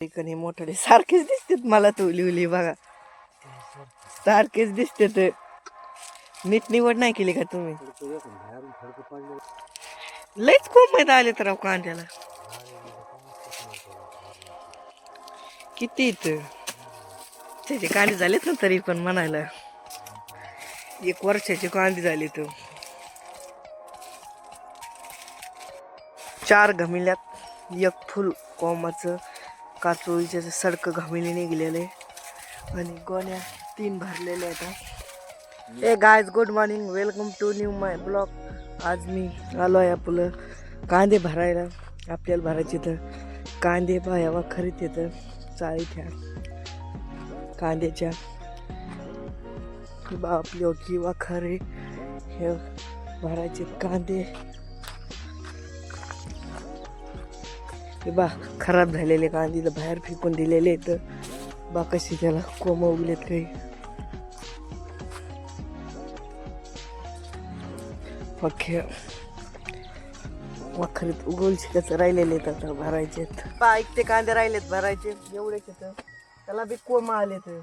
कणी मोठे सारखेच दिसतात मला. तो उली बघा सारखेच दिसतात. नीट निवड नाही केली का तुम्ही? लयच खूप माहिती आले तर कांद्याला किती इथं त्याचे कांदे झालेत ना. तरी पण म्हणायला 1 वर्षाचे कांदे झाले. तर 4 घमिल्यात 1 फुल कोमाचं काचोळीचे सडकं घमिले निघलेले आणि गोण्या 3 भरलेले आहेत. हे guys good morning, welcome to new my blog. आज मी आलो आहे आपलं कांदे भरायला. आपल्याला भरायचे तर कांदे पायावा खरीत येतं चाळीच्या कांद्याच्या आपली किंवा खरे हे भरायचे कांदे. हे बा खराब झालेले कांदे तर बाहेर फेकून दिलेले तर बा कशी त्याला कोंब उगलेत काही. पक्ष्या वाखरीत उगवून राहिलेले तर भरायचे. बा ऐकते कांदे राहिलेत भरायचे एवढेच तर त्याला बी कोंब आले तर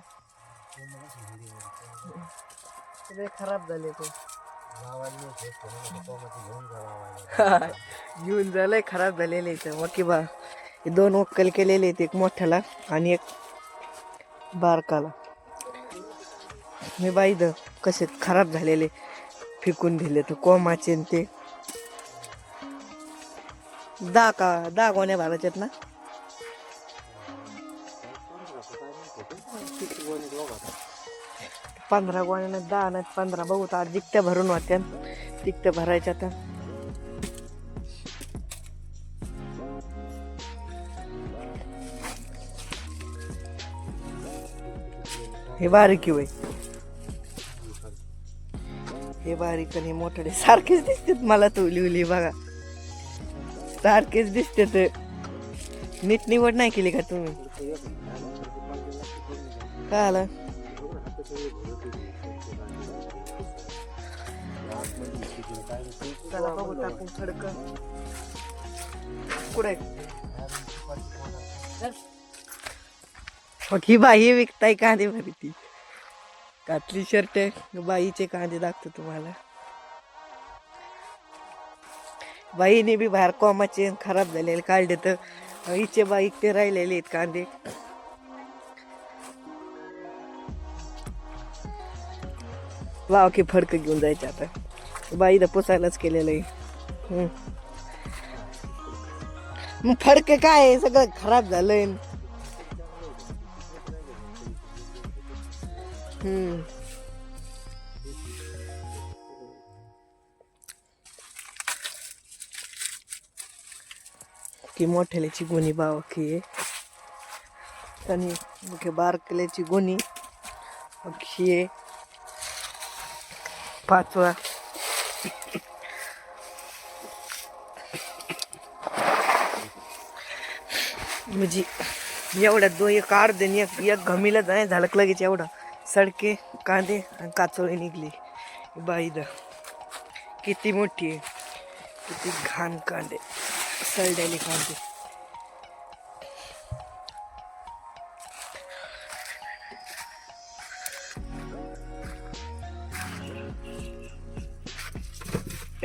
सगळे खराब झाले. तर घेऊन झालंय खराब झालेले तर मग की बा 2 वक्कल केलेले आहेत, एक मोठ्याला आणि एक बारकाला. मी बाई द कसे खराब झालेले फेकून दिले तर कोमाचे. ते 10 गोण्या भरायच्यात ना. 15 गोण्या नाही 10 नाही 15 बघू तर जिकट्या भरून होत्या तिकट्या भरायच्या. तर हे बारीक वय हे बारीक आणि मोठे सारखेच दिसतात मला. तो उली बघा सारखेच दिसतात. नीट निवड नाही केली का तुम्ही? काय आलं त्याला बघू टाकून खडकं कुठे ही बाई विकताय कांदे भरती कातली शर्ट बाईचे कांदे दाखतो तुम्हाला. बाईने बी बाहेर कोमाचे खराब झालेले काढले तर हिचे बाई ते राहिलेले आहेत कांदे. वाव की फडकं घेऊन जायचे आता. बाई तर पुसायलाच केलेलं आहे. मग फडकं काय आहे सगळं खराब झालंय. की मोठ्याल्याची गोणी बाव की आणि बारकल्याची गोणी ही 5वा. म्हणजे एवढ्या 2 एक अर्धे एक घमीला नाही झालं लगेच एवढा सडके कांदे आणि काचोळी निघली. बाई द किती मोठी आहे, किती घाण कांदे सडलेले कांदे.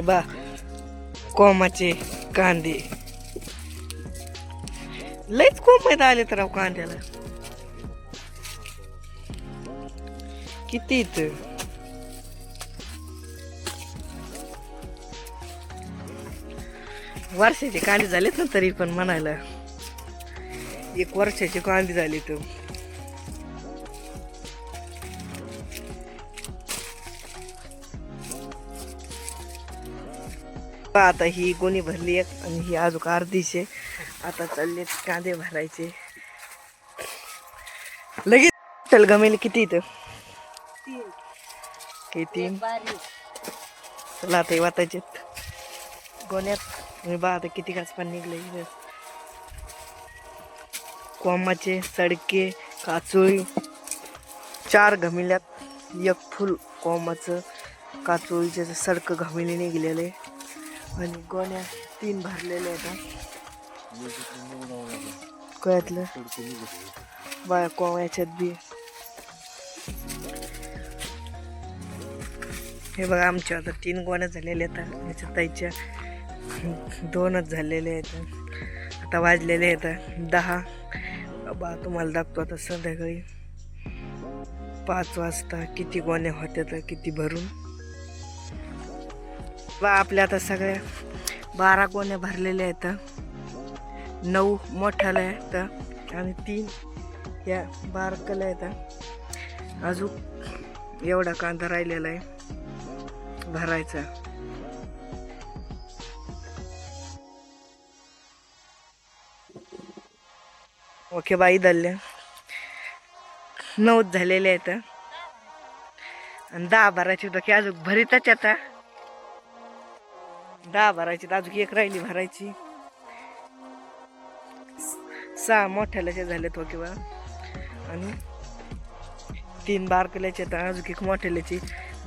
बा कोमाचे कांदे लयच खूप माहिती आले तर कांद्याला किती इथं. वर्षाचे कांदे झालेत ना. तरी पण म्हणायला 1 वर्षाचे कांदे झाले. तर आता ही गोणी भरली एक आणि ही अजून अर्धीचे. आता चालले कांदे भरायचे लगेच. चल गमेल किती इथं 3 चला आता वाटायचे गोण्यात. बा आता किती घास पण निघले. कोमाचे सडके काचोळी 4 घमिल्यात 1 फुल कोमाचं काचोळीचे सडकं घमिले निघलेले आणि गोण्या 3 भरलेले आहेत. कोयातलं बाया कोंबड्याच्यात बी. हे बघा आमच्या आता 3 गोण्या झालेल्या आहेत. याच्या ताईच्या 2च झालेले आहेत. आता वाजलेले आहेत 10. बा तुम्हाला दाखतो आता संध्याकाळी 5 वाजता किती गोण्या होत्या तर किती भरून. बा आपल्या आता सगळ्या 12 गोण्या भरलेल्या आहेत. 9 मोठ्याला आहेत आणि 3 या बारकाल्या आहेत. अजून एवढा कांदा राहिलेला आहे भरायचा. ओके बाई धरल्या 9 झालेले आहेत आणि 10 भरायचे तर की अजून भरीतच आता 10 भरायची तर अजून 1 राहिली भरायची. 6 मोठ्याल्याचे झालेत हो किंवा आणि 3 बारकल्याचे तर अजून 1 मोठ्याल्याची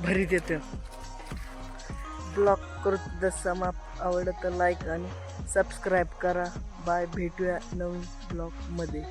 भरीत येतं. ब्लॉग करू जसं माप आवडलं तर लाईक आणि सबस्क्राईब करा. बाय, भेटूया नवीन ब्लॉगमध्ये.